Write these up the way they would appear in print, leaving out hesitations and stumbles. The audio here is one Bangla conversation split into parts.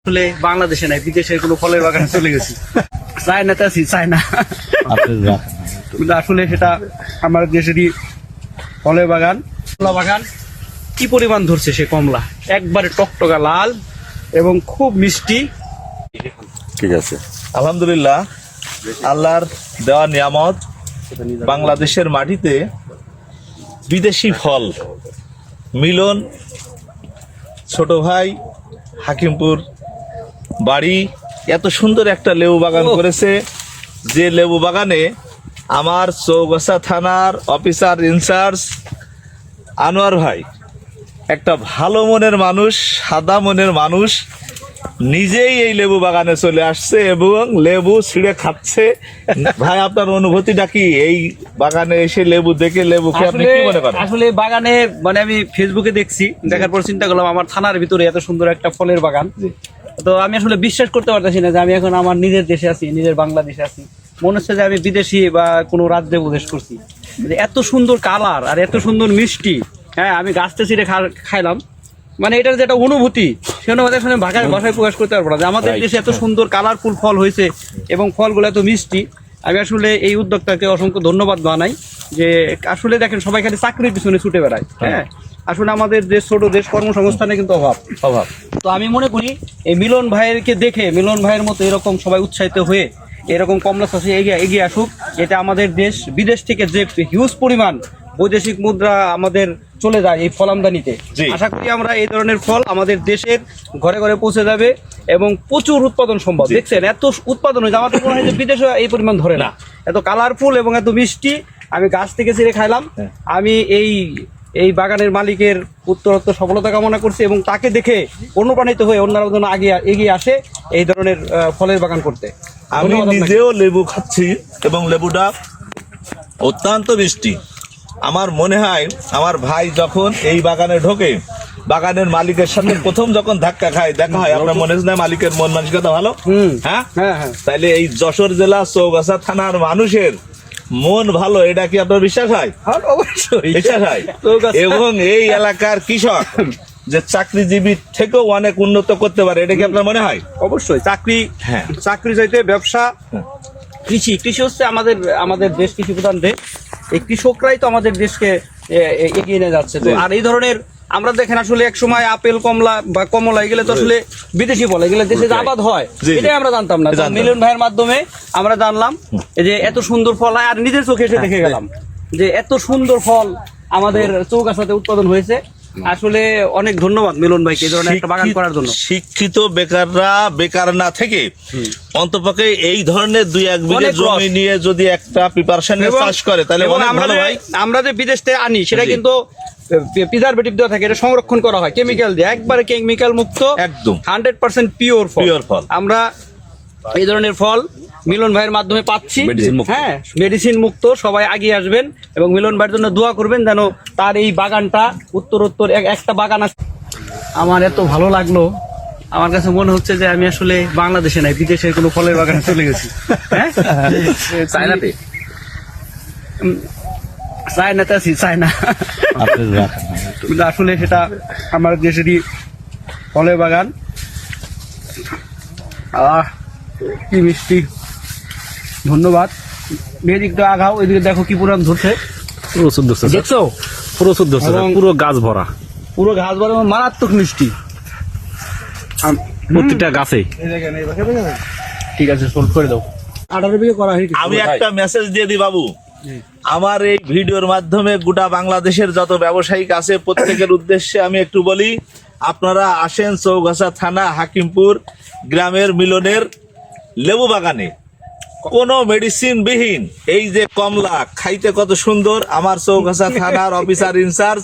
আসলে বাংলাদেশে নাই, বিদেশের কোনো ফলের বাগানে চলে গেছি। চায়নাতে আছি, চায়না। কিন্তু আসলে সেটা আমার দেশেরই ফলের বাগান। কমলা বাগান কি পরিমাণ ধরছে সে কমলা, একবারে টকটকা লাল এবং খুব মিষ্টি। ঠিক আছে, আলহামদুলিল্লাহ, আল্লাহর দেওয়া নিয়ামত। বাংলাদেশের মাটিতে বিদেশি ফল। মিলন ছোট ভাই হাকিমপুর বাড়ি এত সুন্দর একটা লেবু বাগান করেছে, যে লেবু বাগানে আমার চৌগাছা থানার অফিসার ইনচার্জ আনোয়ার ভাই, একটা ভালো মনের মানুষ, সাদা মনের মানুষ, নিজেই এই লেবু বাগানে চলে আসছে এবং লেবু ছিঁড়ে খাচ্ছে। ভাই, আপনার অনুভূতিটা কি এই বাগানে এসে লেবু দেখে? লেবু খেয়ে আপনি কি মনে করেন? আসলে বাগানে মানে আমি ফেসবুকে দেখছি, দেখার পর চিন্তা করলাম আমার থানার ভিতরে এত সুন্দর একটা ফলের বাগান। তো আমি আসলে বিশ্বাস করতে পারতেছি না যে আমি এখন আমার নিজের দেশে আছি, নিজের বাংলাদেশে আছি। মনে হচ্ছে যে আমি বিদেশি বা কোনো রাজ্যে প্রবেশ করছি। এত সুন্দর কালার আর এত সুন্দর মিষ্টি। হ্যাঁ, আমি গাছটা ছিঁড়ে খাইলাম, মানে এটার যে একটা অনুভূতি, সে অনুভূতি আসলে ভাষায় প্রকাশ করতে পারবো না যে আমাদের দেশে এত সুন্দর কালারফুল ফল হয়েছে এবং ফলগুলো এত মিষ্টি। আমি আসলে এই উদ্যোক্তাকে অসংখ্য ধন্যবাদ জানাই যে আসলে দেখেন সবাই খালি চাকরির পিছনে ছুটে বেড়ায়। হ্যাঁ, আসলে আমাদের দেশ ছোট দেশ, কর্মসংস্থানে কিন্তু অভাব। তো আমি মনে করি এই মিলন ভাইয়েরকে দেখে, মিলন ভাইয়ের মতো এরকম সবাই উৎসাহিত হয়ে এরকম কমলা চাষে এগিয়ে আসুক। এটা আমাদের দেশ বিদেশ থেকে যে হিউজ পরিমাণ বৈদেশিক মুদ্রা আমাদের চলে যায় এই ফল আমদানিতে, আশা করি আমরা এই ধরনের ফল আমাদের দেশের ঘরে ঘরে পৌঁছে যাবে এবং প্রচুর উৎপাদন সম্ভব। দেখছেন এত উৎপাদন হয়েছে, আমাদের মনে হয় যে বিদেশে এই পরিমাণ ধরে না। এত কালারফুল এবং এত মিষ্টি। আমি গাছ থেকে ছিঁড়ে খাইলাম। আমি এই বাগানের মালিকের উত্তরোত্তর সফলতা কামনা করছি এবং তাকে দেখে অনুপ্রাণিত হয়ে অন্যরা যেন এগিয়ে আসে এই ধরনের ফলের বাগান করতে। আমি নিজেও লেবু খাচ্ছি এবং লেবুটা অত্যন্ত মিষ্টি। আমার মনে হয় আমার ভাই যখন এই বাগানে ঢোকে, বাগানের মালিকের সাথে প্রথম যখন ধাক্কা খায়, দেখা হয়, আপনার মনে হয় মালিকের মন মানসিকতা ভালো। হ্যাঁ, তাইলে এই যশোর জেলা চৌগাছা থানার মানুষের মন ভালো, এটা কি আপনার বিশ্বাস হয়? অবশ্যই বিশ্বাস হয়। এবং এই এলাকার কৃষক যে চাকরিজীবী থেকেও অনেক উন্নত করতে পারে, এটা কি আপনার মনে হয়? অবশ্যই। চাকরি চাইতে ব্যবসা, কৃষি হচ্ছে আমাদের দেশ কৃষি প্রধান দেশ। এই কৃষকরাই তো আমাদের দেশকে এগিয়ে নিয়ে যাচ্ছে। তো আর এই ধরনের আমরা দেখেন আসলে এক সময় আপেল কমলা বা কমলা এগুলো তো আসলে বিদেশি ফল, এগুলো দেশে আবাদ হয়, এটাই আমরা জানতাম না। মিলন ভাইয়ের মাধ্যমে আমরা জানলাম যে এত সুন্দর ফল, আর নিজের চোখে এসে দেখে গেলাম যে এত সুন্দর ফল আমাদের চৌগাছাতে উৎপাদন হয়েছে। আসলে অনেক ধন্যবাদ মিলন ভাইকে এই ধরনের একটা বাগান করার জন্য। শিক্ষিত বেকাররা বেকার না থেকে অন্তপক্ষে এই ধরনের 2-1 বিঘা জমি নিয়ে যদি একটা প্রিপারেশন চাষ করে তাহলে অনেক ভালো হয়। আমরা যে বিদেশ থেকে আনি সেটা কিন্তু প্রিজারভেটিভ দেওয়া থাকে, এটা সংরক্ষণ করা হয় কেমিক্যাল দিয়ে, একবারে কেমিক্যাল মুক্ত, একদম 100% পিওর ফল। আমরা এই ধরনের ফল মিলন ভাইয়ের মাধ্যমে পাচ্ছি। হ্যাঁ, মেডিসিন মুক্ত। সবাই এগিয়ে আসবেন এবং মিলন ভাইয়ের জন্য দোয়া করবেন যেন তার এই বাগানটা উত্তরোত্তর একটা বাগান আছে। আমার এত ভালো লাগলো, আমার কাছে মনে হচ্ছে যে আমি আসলে বাংলাদেশে নাই, বিদেশের কোনো ফলের বাগানে চলে গেছি। হ্যাঁ, চায়নাতে আছি, চায়না। কিন্তু আসলে সেটা আমার দেশেরই ফলের বাগান। কি মিষ্টি, ধন্যবাদ। এদিকটা আগাও, এদিকে দেখো কি পুরান ধরছে, প্রচুর ধরছে, দেখছো? প্রচুর ধরছে, পুরো গাছ ভরা, মারাত্মক মিষ্টি প্রত্যেকটা গাছে। ঠিক আছে, সোল্ড করে দাও। 18 বিঘা করা হয়েছে। আমি একটা মেসেজ দিয়ে দিই বাবু, আমার এই ভিডিওর মাধ্যমে গোটা বাংলাদেশের যত ব্যবসায়িক আছে প্রত্যেকের উদ্দেশ্যে আমি একটু বলি, আপনারা আসেন চৌগাছা থানা হাকিমপুর গ্রামের মিলনের লেবু বাগানে। কোনো মেডিসিন বিহীন এই যে কমলা খাইতে কত সুন্দর। আমার চৌগাছা থানার অফিসার ইনচার্জ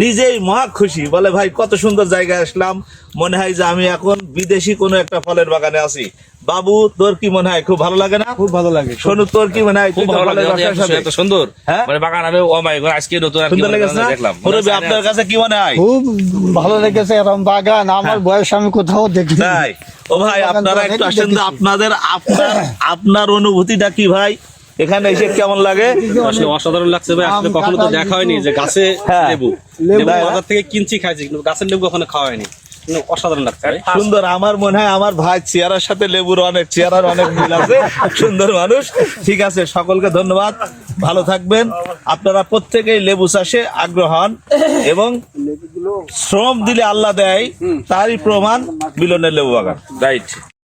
নিজেই মহা খুশি, বলে ভাই কত সুন্দর জায়গায় আসলাম, মনে হয় যে আমি এখন বিদেশি কোনো একটা ফলের বাগানে আছি। বাবু, তোর কি মনে হয়? খুব ভালো লাগে না? খুব ভালো লাগে। শোনো, তোর কি মনে হয়? খুব ভালো লাগে, এত সুন্দর বাগান। আমি ও মাই গড, আজকে নতুন সুন্দর লেগেছে না? আপনার কাছে কি মনে হয়? খুব ভালো লেগেছে এরকম বাগান, আমার বয়স আমি কোথাও দেখি নাই। ও ভাই, আপনারা একটু আসেন তো, আপনার অনুভূতিটা কি ভাই? এখানে এসে কেমন লাগে? আসলে অসাধারণ লাগছে ভাই। আসলে কখনো তো দেখা হয়নি যে গাছে লেবু বাজার থেকে কিনছি, খাইছি, কিন্তু গাছের লেবু কখনো খাওয়া হয়নি। অসাধারণ লাগছে ভাই। সুন্দর। আমার মনে হয় আমার ভাই চেয়ারের সাথে লেবুর চেয়ারের অনেক মিল আছে। সুন্দর মানুষ। ঠিক আছে, সকলকে ধন্যবাদ, ভালো থাকবেন। আপনারা প্রত্যেকেই লেবু চাষে আগ্রহ হন এবং শ্রম দিলে আল্লাহ দেয়, তারই প্রমাণ মিলনের লেবু বাগান। রাইট।